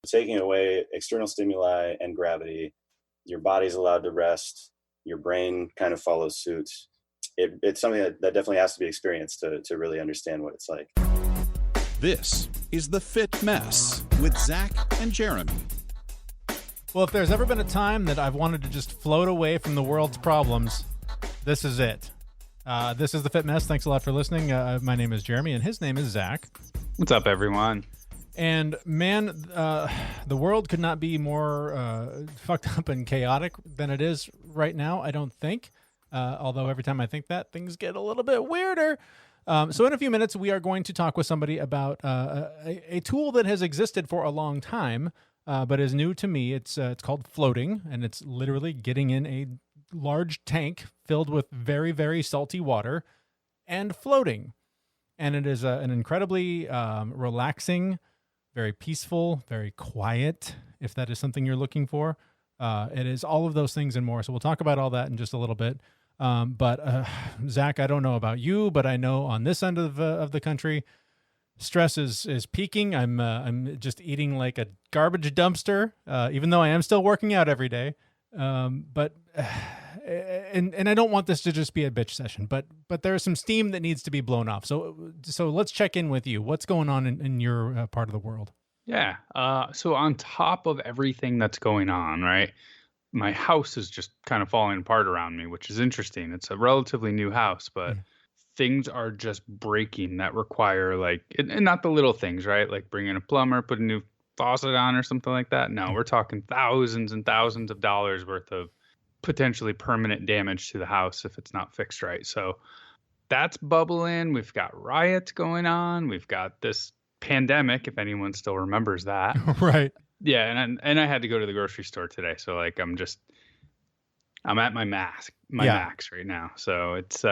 Taking away external stimuli and gravity, your body's allowed to rest, your brain kind of follows suit. It's something that definitely has to be experienced to really understand what it's like. This is The Fit Mess with Zach and Jeremy. Well, if there's ever been a time that I've wanted to just float away from the world's problems, this is it. This is The Fit Mess. Thanks a lot for listening. My name is Jeremy, and his name is Zach. What's up, everyone? And man, the world could not be more fucked up and chaotic than it is right now, I don't think. Although every time I think that, things get a little bit weirder. So in a few minutes, we are going to talk with somebody about a tool that has existed for a long time, but is new to me. It's called floating, and it's literally getting in a large tank filled with very, very salty water and floating. And it is an incredibly relaxing, very peaceful, very quiet, if that is something you're looking for. It is all of those things and more. So we'll talk about all that in just a little bit. But Zach, I don't know about you, but I know on this end of the country, stress is peaking. I'm just eating like a garbage dumpster, even though I am still working out every day. But I don't want this to just be a bitch session, but there's some steam that needs to be blown off. So let's check in with you. What's going on in your part of the world? Yeah. So on top of everything that's going on, right, my house is just kind of falling apart around me, which is interesting. It's a relatively new house, but things are just breaking that require and not the little things, right? Like bringing a plumber, put a new faucet on or something like that. No, we're talking thousands and thousands of dollars worth of potentially permanent damage to the house if it's not fixed right. So that's bubbling. We've got riots going on. We've got this pandemic, if anyone still remembers that. Right. Yeah, and I had to go to the grocery store today, so I'm at my max right now. So it's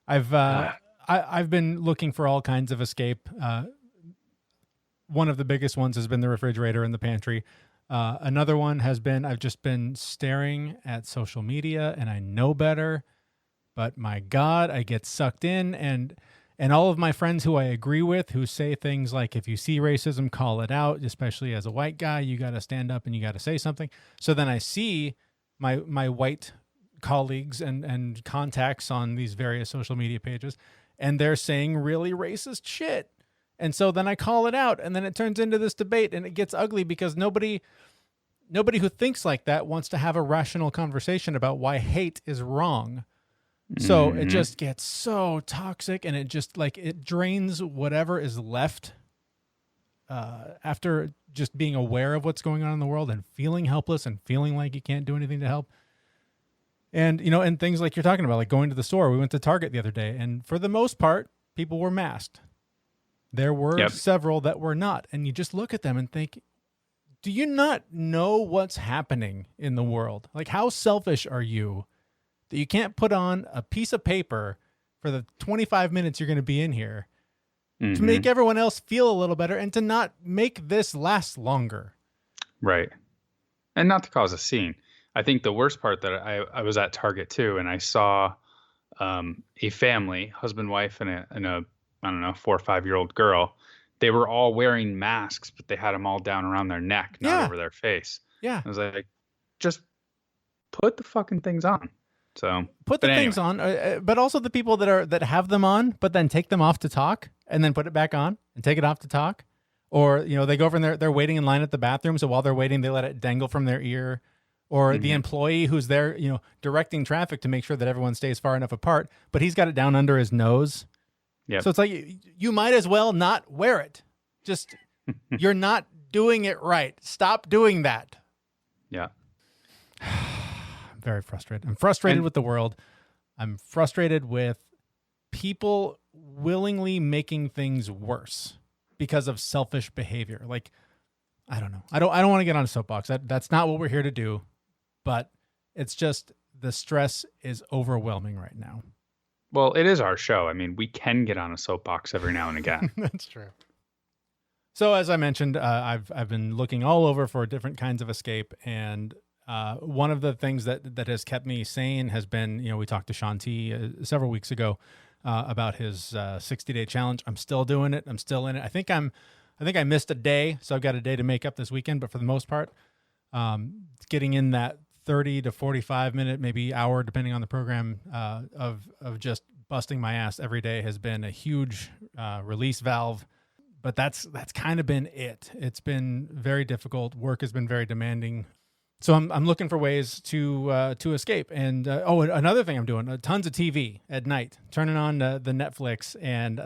I've been looking for all kinds of escape. One of the biggest ones has been the refrigerator in the pantry. Another one has been I've just been staring at social media, and I know better, but my God, I get sucked in, and all of my friends who I agree with, who say things like, if you see racism, call it out, especially as a white guy, you got to stand up and you got to say something. So then I see my white colleagues and contacts on these various social media pages, and they're saying really racist shit. And so then I call it out, and then it turns into this debate, and it gets ugly because nobody who thinks like that wants to have a rational conversation about why hate is wrong. So it just gets so toxic, and it just it drains whatever is left after just being aware of what's going on in the world and feeling helpless and feeling like you can't do anything to help. And, and things like you're talking about, like going to the store. We went to Target the other day, and for the most part, people were masked. There were several that were not. And you just look at them and think, do you not know what's happening in the world? Like, how selfish are you that you can't put on a piece of paper for the 25 minutes you're going to be in here to make everyone else feel a little better and to not make this last longer? Right. And not to cause a scene. I think the worst part that I was at Target too, and I saw a family, husband, wife, and a I don't know, 4 or 5-year-old girl. They were all wearing masks, but they had them all down around their neck, not over their face. Yeah. I was like, just put the fucking things on. So put the things on, but also the people that have them on, but then take them off to talk and then put it back on and take it off to talk. Or, they go over and they're waiting in line at the bathroom. So while they're waiting, they let it dangle from their ear. Or the employee who's there, directing traffic to make sure that everyone stays far enough apart, but he's got it down under his nose. Yeah. So it's like, you might as well not wear it. Just, you're not doing it right. Stop doing that. Yeah. I'm very frustrated. I'm frustrated with the world. I'm frustrated with people willingly making things worse because of selfish behavior. Like, I don't know. I don't want to get on a soapbox. That's not what we're here to do. But it's just the stress is overwhelming right now. Well, it is our show. I mean, we can get on a soapbox every now and again. That's true. So as I mentioned, I've been looking all over for different kinds of escape, and one of the things that has kept me sane has been, we talked to Sean T several weeks ago about his 60-day challenge. I'm still doing it. I'm still in it. I think I'm I think I missed a day, so I've got a day to make up this weekend. But for the most part, getting in that 30 to 45 minute, maybe hour, depending on the program, of just busting my ass every day has been a huge release valve. But that's kind of been it. It's been very difficult. Work has been very demanding. So I'm looking for ways to escape. And another thing I'm doing, tons of TV at night, turning on the Netflix. And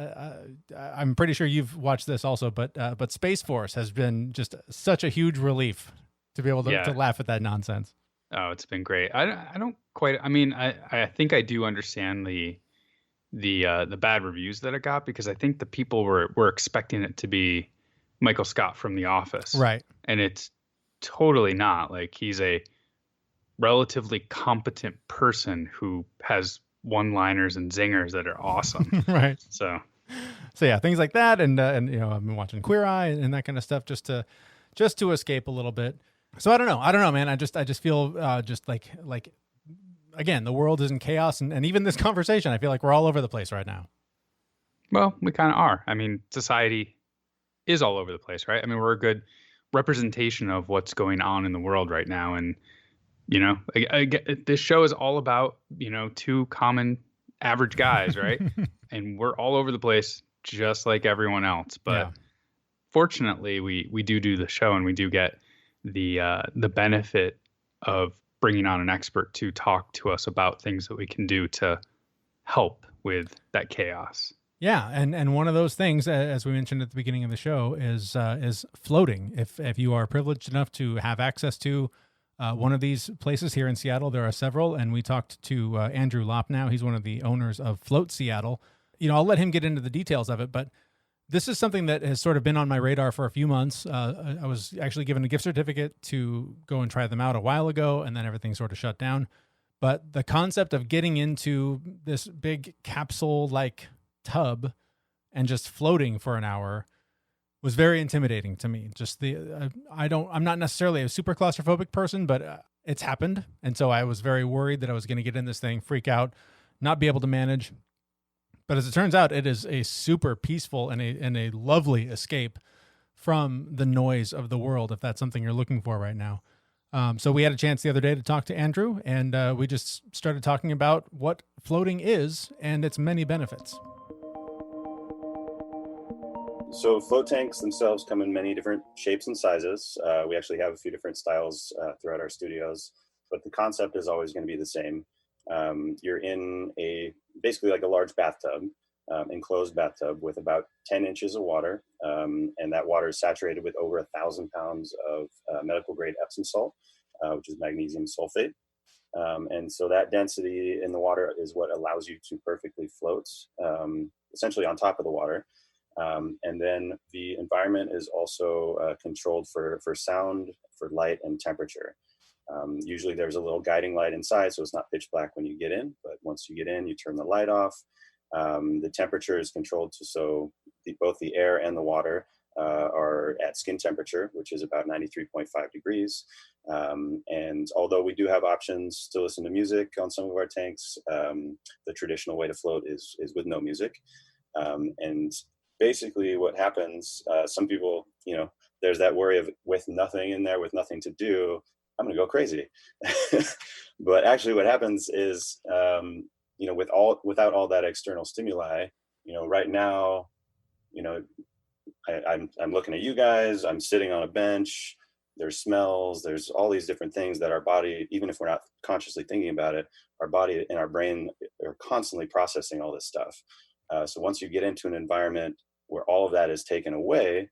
I'm pretty sure you've watched this also, but Space Force has been just such a huge relief to be able to laugh at that nonsense. Oh, it's been great. I don't quite. I mean, I think I do understand the bad reviews that it got, because I think the people were expecting it to be Michael Scott from The Office, right? And it's totally not. Like, he's a relatively competent person who has one-liners and zingers that are awesome. Right. So yeah, things like that, and I've been watching Queer Eye and that kind of stuff just to escape a little bit. So I don't know, man. I just feel just like again, the world is in chaos, and even this conversation, I feel like we're all over the place right now. Well, we kind of are. I mean, society is all over the place, right? I mean, we're a good representation of what's going on in the world right now. And, this show is all about, two common average guys, right? And we're all over the place, just like everyone else. But fortunately, we do the show, and we do get the benefit of bringing on an expert to talk to us about things that we can do to help with that chaos. Yeah, and one of those things, as we mentioned at the beginning of the show, is floating. If you are privileged enough to have access to one of these places here in Seattle, there are several, and we talked to Andrew Loppnow. He's one of the owners of Float Seattle. I'll let him get into the details of it, but this is something that has sort of been on my radar for a few months. I was actually given a gift certificate to go and try them out a while ago, and then everything sort of shut down. But the concept of getting into this big capsule-like tub and just floating for an hour was very intimidating to me. Just I'm not necessarily a super claustrophobic person, but it's happened. And so I was very worried that I was going to get in this thing, freak out, not be able to manage. But as it turns out, it is a super peaceful and a lovely escape from the noise of the world, if that's something you're looking for right now. So we had a chance the other day to talk to Andrew, and we just started talking about what floating is and its many benefits. So float tanks themselves come in many different shapes and sizes. We actually have a few different styles throughout our studios, but the concept is always going to be the same. You're in basically like a large bathtub, enclosed bathtub with about 10 inches of water, and that water is saturated with over 1,000 pounds of medical grade Epsom salt, which is magnesium sulfate. And so that density in the water is what allows you to perfectly float, essentially on top of the water. And then the environment is also controlled for sound, for light, and temperature. Usually there's a little guiding light inside, so it's not pitch black when you get in, but once you get in, you turn the light off. The temperature is controlled so both the air and the water are at skin temperature, which is about 93.5 degrees. And although we do have options to listen to music on some of our tanks, the traditional way to float is with no music. And basically what happens, some people, there's that worry of with nothing in there, with nothing to do, I'm going to go crazy. But actually what happens is, without all that external stimuli, right now, I'm looking at you guys, I'm sitting on a bench, there's smells, there's all these different things that our body, even if we're not consciously thinking about it, our body and our brain are constantly processing all this stuff. So once you get into an environment where all of that is taken away,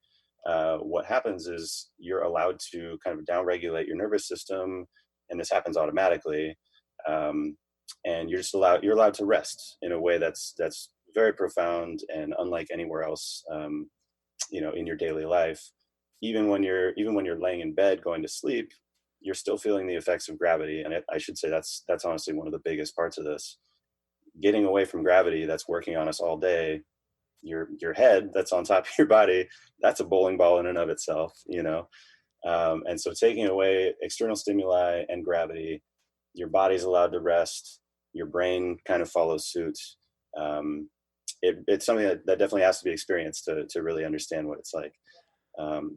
what happens is you're allowed to kind of downregulate your nervous system, and this happens automatically. And you're allowed to rest in a way that's very profound and unlike anywhere else, in your daily life. Even when you're laying in bed going to sleep, you're still feeling the effects of gravity. And I should say that's honestly one of the biggest parts of this. Getting away from gravity that's working on us all day. Your head that's on top of your body, that's a bowling ball in and of itself, and so taking away external stimuli and gravity, your body's allowed to rest, your brain kind of follows suit. It's something that definitely has to be experienced to really understand what it's like.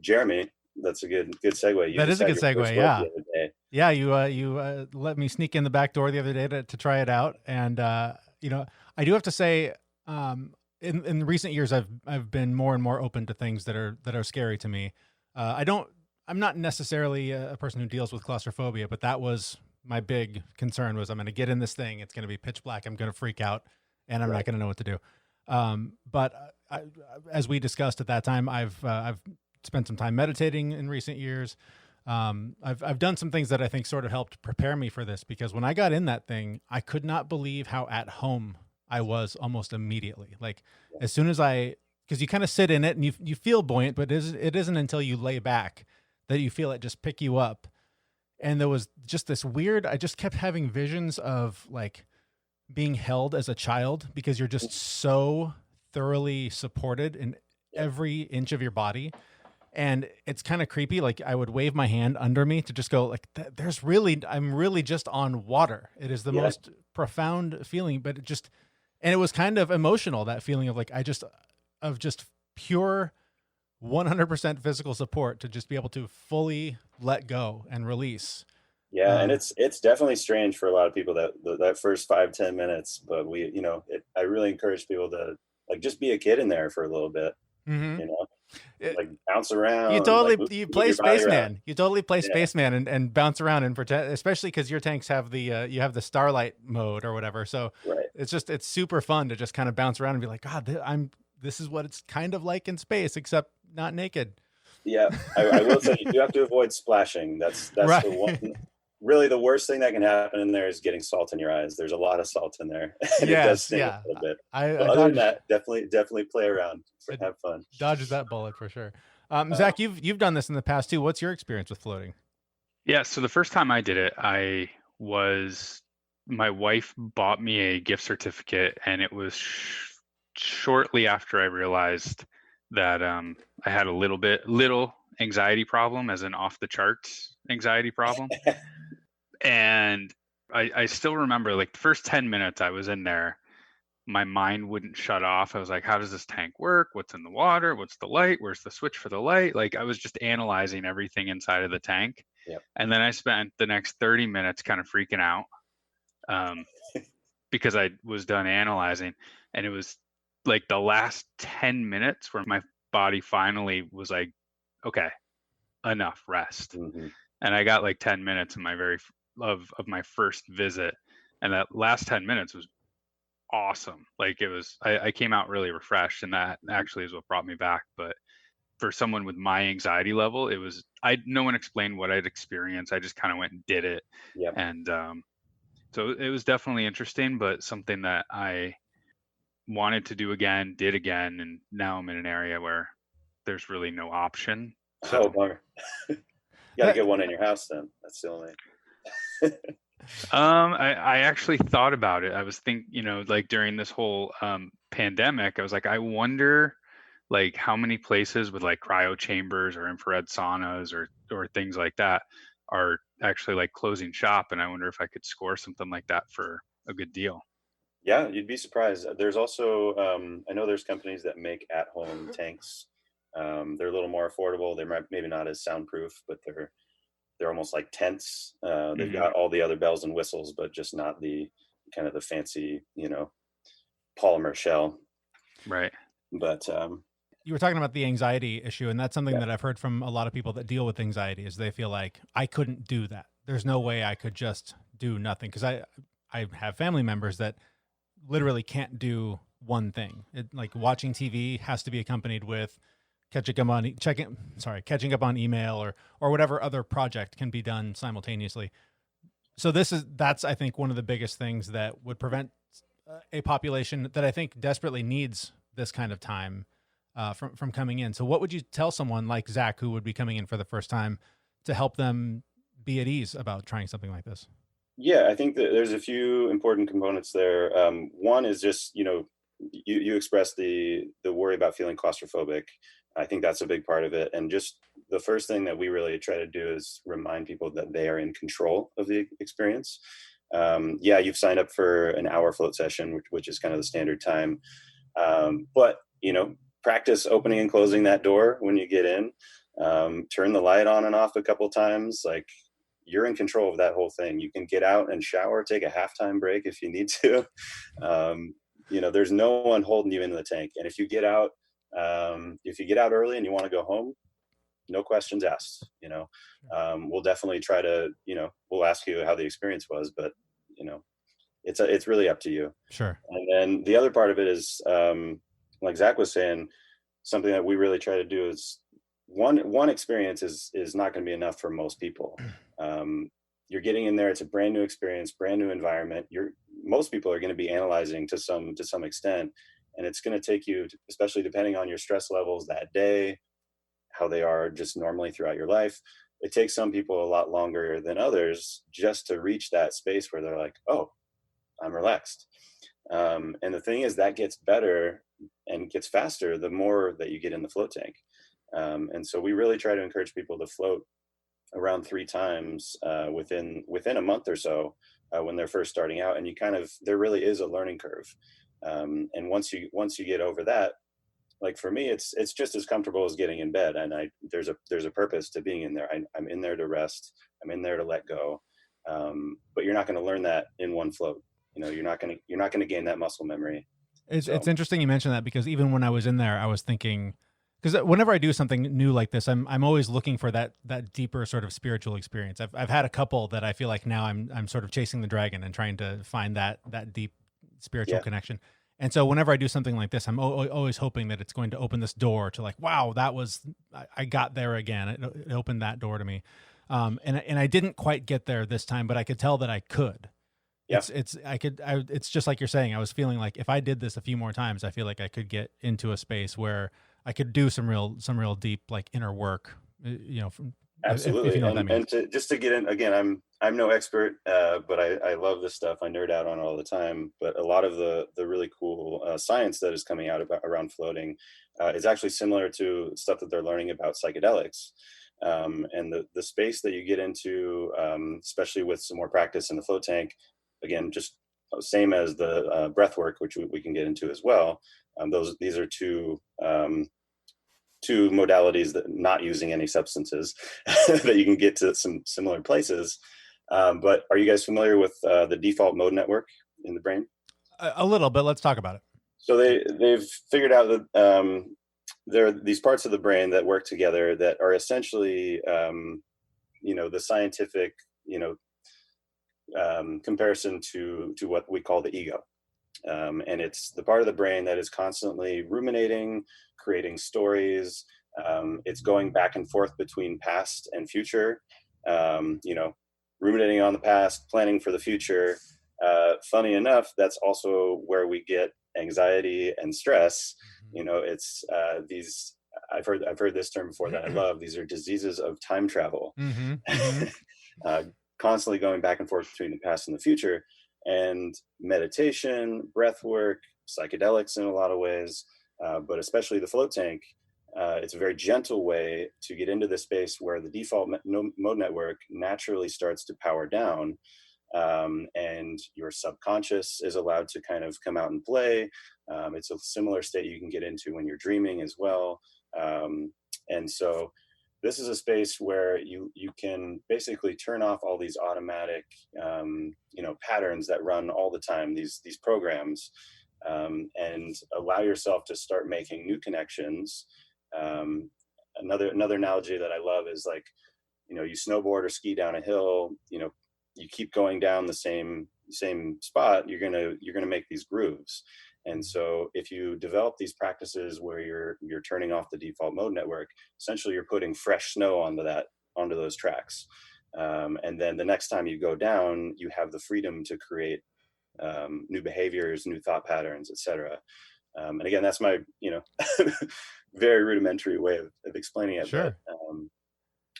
Jeremy, that's a good segue. You That is just a had good your segue. first float Yeah. the other day. Yeah. You let me sneak in the back door the other day to try it out. And, I do have to say, in recent years, I've been more and more open to things that are scary to me. I'm not necessarily a person who deals with claustrophobia, but that was my big concern was I'm going to get in this thing. It's going to be pitch black. I'm going to freak out and I'm not going to know what to do. But as we discussed at that time, I've spent some time meditating in recent years. I've done some things that I think sort of helped prepare me for this, because when I got in that thing, I could not believe how at home I was almost immediately. Like as soon as because you kind of sit in it and you feel buoyant, but it isn't until you lay back that you feel it just pick you up. And there was just this weird, I just kept having visions of like being held as a child, because you're just so thoroughly supported in every inch of your body. And it's kind of creepy. Like I would wave my hand under me to just go like, I'm really just on water. It is the most profound feeling, but and it was kind of emotional, that feeling of like, of just pure 100% physical support to just be able to fully let go and release. Yeah. And it's definitely strange for a lot of people that first 5-10 minutes, but I really encourage people to like, just be a kid in there for a little bit, like bounce around. You play spaceman. You totally play spaceman and bounce around and pretend, especially because your tanks have you have the starlight mode or whatever. So it's super fun to just kind of bounce around and be like, God, this is what it's kind of like in space, except not naked. Yeah, I will say you do have to avoid splashing. That's right. The one. Really, the worst thing that can happen in there is getting salt in your eyes. There's a lot of salt in there, and it does sting a little bit. Other than that, definitely play around, have fun. Dodge that bullet for sure. Zach, you've done this in the past too. What's your experience with floating? Yeah, so the first time I did it, my wife bought me a gift certificate, and it was shortly after I realized that I had a little anxiety problem, as an off the charts anxiety problem. And I still remember, like, the first 10 minutes I was in there, my mind wouldn't shut off. I was like, how does this tank work? What's in the water? What's the light? Where's the switch for the light? Like, I was just analyzing everything inside of the tank. Yep. And then I spent the next 30 minutes kind of freaking out because I was done analyzing. And it was like the last 10 minutes where my body finally was like, okay, enough, rest. Mm-hmm. And I got like 10 minutes in of my first visit, and that last 10 minutes was awesome. Like I came out really refreshed, and that actually is what brought me back. But for someone with my anxiety level, no one explained what I'd experienced. I just kind of went and did it. Yep. And so it was definitely interesting, but something that I wanted to do again, did again, and now I'm in an area where there's really no option. So bummer. You gotta get one in your house then. That's the only. I actually thought about it. I was like during this whole pandemic, I was like, I wonder like how many places with like cryo chambers or infrared saunas or things like that are actually like closing shop, and I wonder if I could score something like that for a good deal. Yeah, you'd be surprised. There's also I know there's companies that make at-home tanks. They're a little more affordable. They're maybe not as soundproof, but they're almost like tents. They've got all the other bells and whistles, but just not the kind of the fancy, polymer shell. Right. But you were talking about the anxiety issue, and that's something that I've heard from a lot of people that deal with anxiety, is they feel like I couldn't do that. There's no way I could just do nothing, because I have family members that literally can't do one thing. Like watching TV has to be accompanied with catching up on email or whatever other project can be done simultaneously. So that's I think one of the biggest things that would prevent a population that I think desperately needs this kind of time from coming in. So what would you tell someone like Zach, who would be coming in for the first time, to help them be at ease about trying something like this? Yeah, I think that there's a few important components there. One is just, you expressed the worry about feeling claustrophobic. I think that's a big part of it. And just the first thing that we really try to do is remind people that they are in control of the experience. You've signed up for an hour float session, which is kind of the standard time. But, practice opening and closing that door when you get in. Turn the light on and off a couple times. Like, you're in control of that whole thing. You can get out and shower, take a halftime break if you need to. There's no one holding you into the tank. And if you get out early and you want to go home, no questions asked. We'll definitely try to, we'll ask you how the experience was, but it's really up to you. Sure. And then the other part of it is, like Zach was saying, something that we really try to do is one experience is not going to be enough for most people. You're getting in there. It's a brand new experience, brand new environment. Most people are going to be analyzing to some extent, and it's going to take you, especially depending on your stress levels that day, how they are just normally throughout your life. It takes some people a lot longer than others just to reach that space where they're like, oh, I'm relaxed. And the thing is, that gets better and gets faster the more that you get in the float tank. And so we really try to encourage people to float around 3 times within a month or so when they're first starting out. And there really is a learning curve. And once you get over that, like for me, it's just as comfortable as getting in bed. And there's a purpose to being in there. I'm in there to rest. I'm in there to let go. But you're not going to learn that in one float. You're not going to gain that muscle memory. It's interesting you mentioned that, because even when I was in there, I was thinking, because whenever I do something new like this, I'm always looking for that deeper sort of spiritual experience. I've had a couple that I feel like now I'm sort of chasing the dragon and trying to find that deep spiritual connection. And so whenever I do something like this, I'm always hoping that it's going to open this door to, like, wow, I got there again. It opened that door to me. And I didn't quite get there this time, but I could tell that I could. Yeah. It's just like you're saying. I was feeling like if I did this a few more times, I feel like I could get into a space where I could do some real deep, like, inner work. Absolutely. If you know what that means. And just to get in again, I'm no expert, but I love this stuff. I nerd out on it all the time. But a lot of the really cool science that is coming out around floating is actually similar to stuff that they're learning about psychedelics. And the space that you get into, especially with some more practice in the float tank, again, just same as the breath work, which we can get into as well. These are two modalities that not using any substances that you can get to some similar places. But are you guys familiar with the default mode network in the brain? A little bit. Let's talk about it. So they've figured out that there are these parts of the brain that work together that are essentially, the scientific, comparison to what we call the ego. And it's the part of the brain that is constantly ruminating, creating stories. It's going back and forth between past and future, ruminating on the past, planning for the future. Funny enough, that's also where we get anxiety and stress. It's these, I've heard this term before that I love. These are diseases of time travel. Constantly going back and forth between the past and the future. And meditation, breath work, psychedelics in a lot of ways, but especially the float tank, it's a very gentle way to get into the space where the default mode network naturally starts to power down, and your subconscious is allowed to kind of come out and play. It's a similar state you can get into when you're dreaming as well. And so this is a space where you can basically turn off all these automatic, patterns that run all the time, these programs, and allow yourself to start making new connections. Another analogy that I love is like, you snowboard or ski down a hill, you keep going down the same spot, you're gonna make these grooves. And so if you develop these practices where you're turning off the default mode network, essentially you're putting fresh snow onto those tracks. And then the next time you go down, you have the freedom to create new behaviors, new thought patterns, etc. And again, that's my, very rudimentary way of explaining it. Sure. But,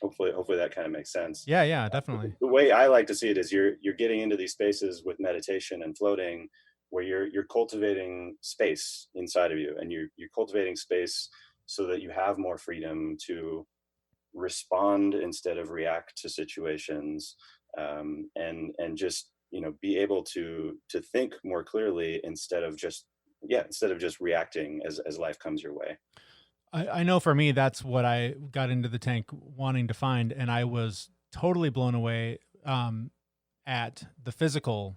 hopefully that kind of makes sense. Yeah, definitely. The way I like to see it is you're getting into these spaces with meditation and floating, where you're cultivating space inside of you, and you're cultivating space so that you have more freedom to respond instead of react to situations, and just be able to think more clearly instead of just instead of just reacting as life comes your way. I know for me, that's what I got into the tank wanting to find. And I was totally blown away at the physical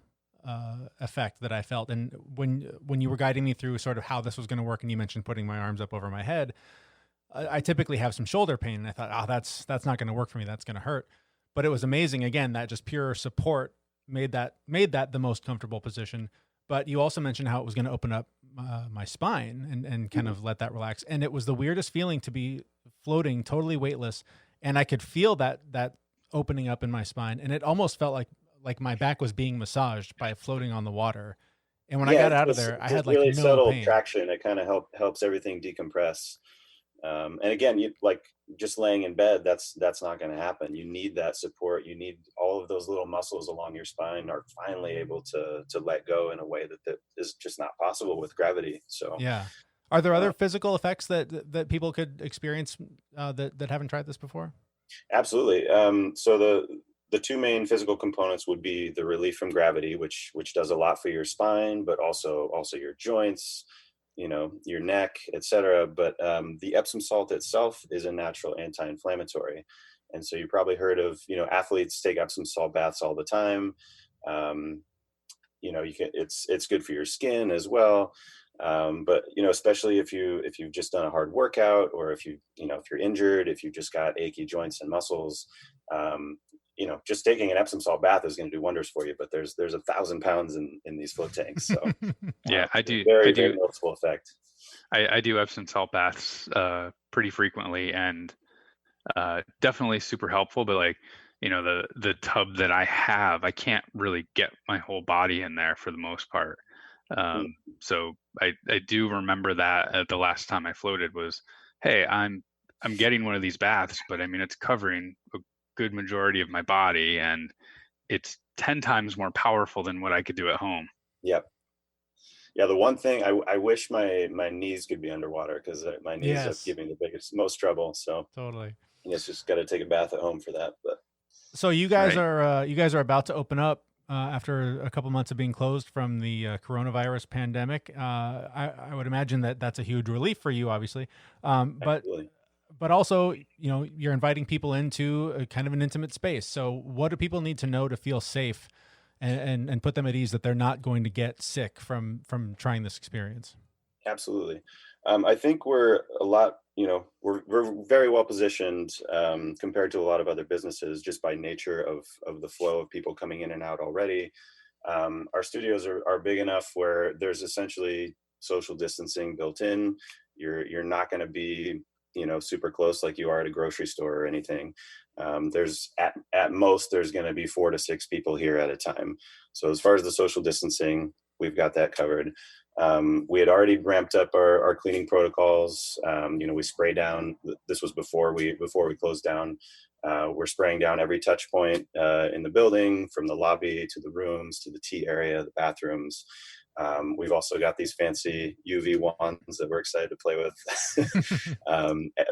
effect that I felt. And when you were guiding me through sort of how this was going to work, and you mentioned putting my arms up over my head, I typically have some shoulder pain. And I thought, oh, that's not going to work for me. That's going to hurt. But it was amazing. Again, that just pure support made that the most comfortable position. But you also mentioned how it was going to open up my spine and kind of let that relax. And it was the weirdest feeling to be floating totally weightless. And I could feel that opening up in my spine. And it almost felt like my back was being massaged by floating on the water. And when I got out of there, I had like really no subtle pain. traction. It kind of helps everything decompress. And again, you like just laying in bed, that's not going to happen. You need that support. You need all of those little muscles along your spine are finally able to let go in a way that is just not possible with gravity. So yeah. Are there other physical effects that people could experience that haven't tried this before? Absolutely. So the two main physical components would be the relief from gravity, which does a lot for your spine, but also your joints, your neck, etc. But the Epsom salt itself is a natural anti-inflammatory. And so you probably heard of, athletes take Epsom salt baths all the time. It's good for your skin as well. But especially if you've just done a hard workout, or if you're injured, if you've just got achy joints and muscles, just taking an Epsom salt bath is going to do wonders for you. But there's 1,000 pounds in these float tanks, so yeah, I do very noticeable effect. I do Epsom salt baths pretty frequently, and definitely super helpful. But like, the tub that I have, I can't really get my whole body in there for the most part. So I do remember that the last time I floated was, hey, I'm getting one of these baths, but I mean, it's covering a good majority of my body, and it's 10 times more powerful than what I could do at home. Yep. Yeah, the one thing I wish my knees could be underwater, because my knees are giving the most trouble. So totally, it's just got to take a bath at home for that. But so you guys are about to open up after a couple months of being closed from the coronavirus pandemic. I would imagine that's a huge relief for you, obviously, but also you're inviting people into a kind of an intimate space. So what do people need to know to feel safe and put them at ease that they're not going to get sick from trying this experience? Absolutely. I think we're a lot, we're very well positioned compared to a lot of other businesses, just by nature of the flow of people coming in and out already. Our studios are big enough where there's essentially social distancing built in. You're not going to be, super close like you are at a grocery store or anything. There's at most, there's going to be 4 to 6 people here at a time. So as far as the social distancing, we've got that covered. We had already ramped up our cleaning protocols. We spray down. This was before we closed down. We're spraying down every touch point in the building, from the lobby to the rooms to the tea area, the bathrooms. We've also got these fancy UV wands that we're excited to play with.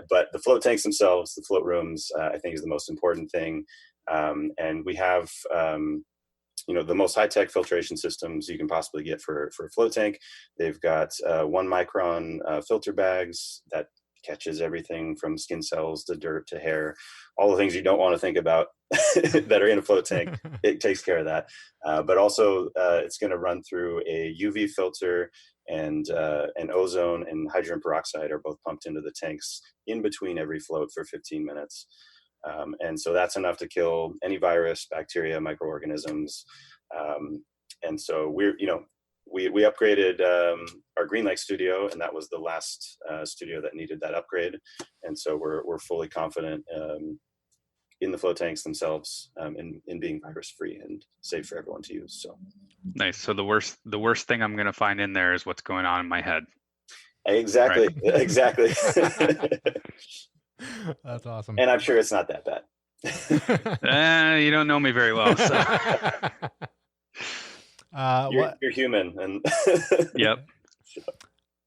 But the float tanks themselves, the float rooms, I think is the most important thing. And we have the most high-tech filtration systems you can possibly get for a float tank. They've got 1 micron filter bags that catches everything from skin cells to dirt to hair, all the things you don't want to think about that are in a float tank. It takes care of that. But also it's going to run through a UV filter, and ozone and hydrogen peroxide are both pumped into the tanks in between every float for 15 minutes. And so that's enough to kill any virus, bacteria, microorganisms. And so we upgraded our Green Lake studio, and that was the last studio that needed that upgrade. And so we're fully confident in the float tanks themselves, in being virus free and safe for everyone to use. So nice. So the worst thing I'm going to find in there is what's going on in my head. Exactly. Right? Exactly. That's awesome. And I'm sure it's not that bad. You don't know me very well. So. You're human, and yep. So,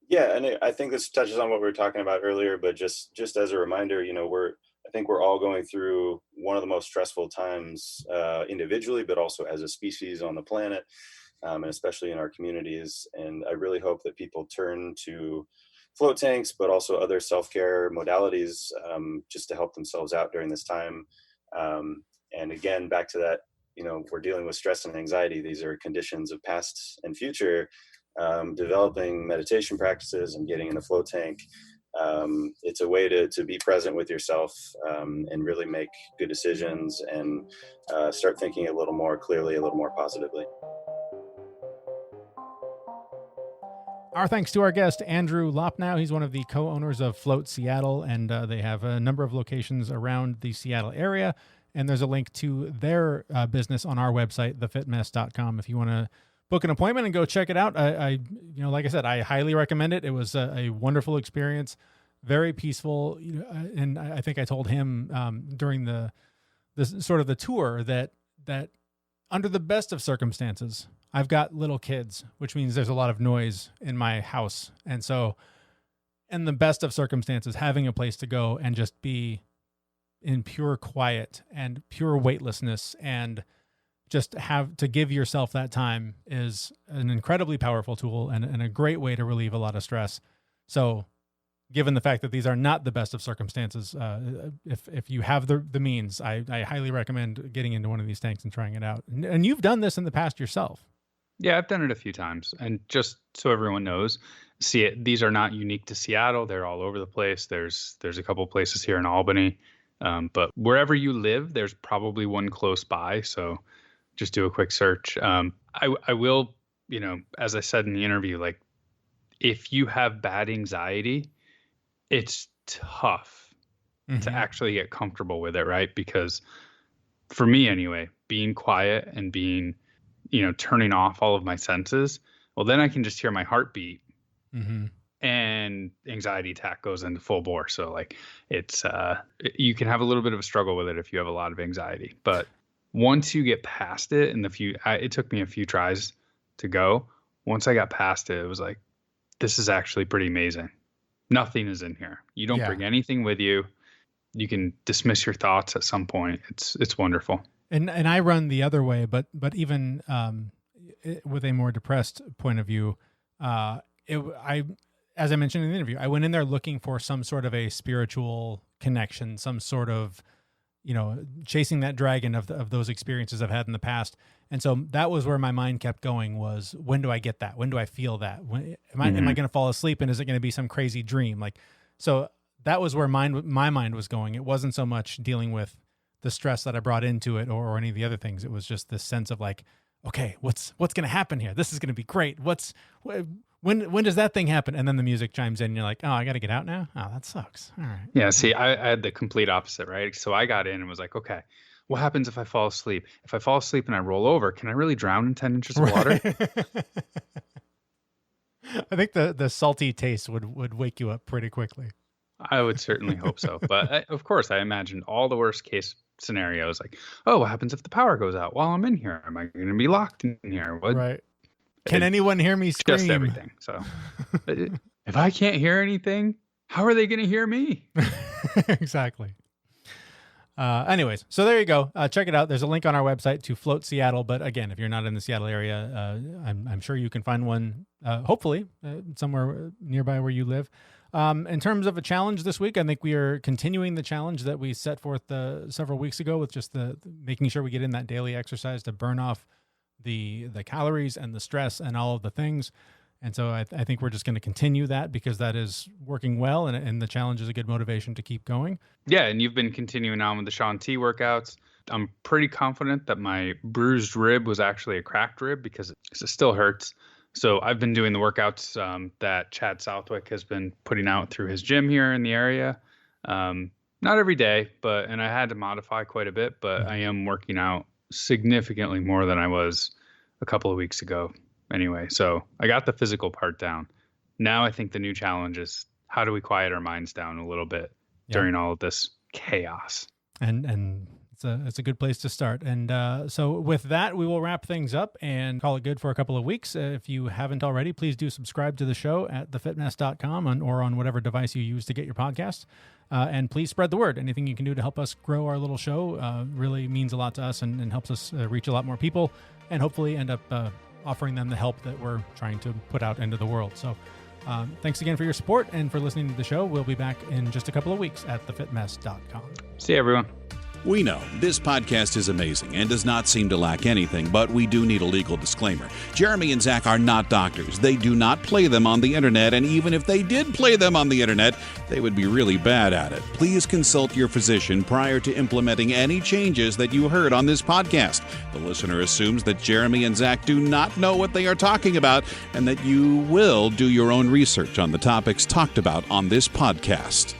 yeah, and I think this touches on what we were talking about earlier, but just as a reminder, I think we're all going through one of the most stressful times individually, but also as a species on the planet. and especially in our communities. And I really hope that people turn to float tanks, but also other self-care modalities, just to help themselves out during this time. And again, back to that, we're dealing with stress and anxiety. These are conditions of past and future. Developing meditation practices and getting in the float tank, it's a way to be present with yourself, and really make good decisions, and start thinking a little more clearly, a little more positively. Our thanks to our guest, Andrew Loppnow. He's one of the co-owners of Float Seattle, and they have a number of locations around the Seattle area. And there's a link to their business on our website, thefitmess.com, if you want to book an appointment and go check it out. I like I said, I highly recommend it. It was a wonderful experience, very peaceful. And I think I told him during the sort of the tour that under the best of circumstances, I've got little kids, which means there's a lot of noise in my house. And so in the best of circumstances, having a place to go and just be in pure quiet and pure weightlessness and just have to give yourself that time is an incredibly powerful tool and a great way to relieve a lot of stress. So given the fact that these are not the best of circumstances, if you have the means, I highly recommend getting into one of these tanks and trying it out. And you've done this in the past yourself. Yeah, I've done it a few times. And just so everyone knows, these are not unique to Seattle. They're all over the place. There's a couple places here in Albany. But wherever you live, there's probably one close by. So just do a quick search. I will, as I said in the interview, like if you have bad anxiety, it's tough to actually get comfortable with it, right? Because for me anyway, being quiet and being, turning off all of my senses, well, then I can just hear my heartbeat. And anxiety attack goes into full bore. So like it's, you can have a little bit of a struggle with it if you have a lot of anxiety, but once you get past it, it took me a few tries to go. Once I got past it, it was like, this is actually pretty amazing. Nothing is in here. You don't bring anything with you. You can dismiss your thoughts at some point. It's wonderful. And I run the other way, but even with a more depressed point of view, as I mentioned in the interview, I went in there looking for some sort of a spiritual connection, some sort of, chasing that dragon of those experiences I've had in the past. And so that was where my mind kept going was, when do I get that? When do I feel that? Am I going to fall asleep? And is it going to be some crazy dream? So that was where my mind was going. It wasn't so much dealing with the stress that I brought into it or any of the other things. It was just this sense of like, okay, what's going to happen here? This is going to be great. When does that thing happen? And then the music chimes in and you're like, oh, I got to get out now? Oh, that sucks. All right. Yeah, see, I had the complete opposite, right? So I got in and was like, okay, what happens if I fall asleep? If I fall asleep and I roll over, can I really drown in 10 inches of water? I think the salty taste would wake you up pretty quickly. I would certainly hope so. But of course, I imagined all the worst case scenarios like, oh, what happens if the power goes out while I'm in here? Am I going to be locked in here? What? Right. Can anyone hear me scream? Just everything. So if I can't hear anything, how are they going to hear me? Exactly. Anyways, so there you go. Check it out. There's a link on our website to Float Seattle. But again, if you're not in the Seattle area, I'm sure you can find one, hopefully, somewhere nearby where you live. In terms of a challenge this week, I think we are continuing the challenge that we set forth several weeks ago with just the making sure we get in that daily exercise to burn off the calories and the stress and all of the things. And so I think we're just going to continue that because that is working well, and the challenge is a good motivation to keep going. Yeah, and you've been continuing on with the Shaun T workouts. I'm pretty confident that my bruised rib was actually a cracked rib because it still hurts. So I've been doing the workouts that Chad Southwick has been putting out through his gym here in the area. Not every day, and I had to modify quite a bit, but I am working out significantly more than I was a couple of weeks ago. Anyway, so I got the physical part down. Now I think the new challenge is how do we quiet our minds down a little bit during all of this chaos? And it's a good place to start. And so with that, we will wrap things up and call it good for a couple of weeks. If you haven't already, please do subscribe to the show at thefitmess.com or on whatever device you use to get your podcasts. And please spread the word. Anything you can do to help us grow our little show really means a lot to us and helps us reach a lot more people and hopefully end up offering them the help that we're trying to put out into the world. So thanks again for your support and for listening to the show. We'll be back in just a couple of weeks at thefitmess.com. See you, everyone. We know this podcast is amazing and does not seem to lack anything, but we do need a legal disclaimer. Jeremy and Zach are not doctors. They do not play them on the internet, and even if they did play them on the internet, they would be really bad at it. Please consult your physician prior to implementing any changes that you heard on this podcast. The listener assumes that Jeremy and Zach do not know what they are talking about and that you will do your own research on the topics talked about on this podcast.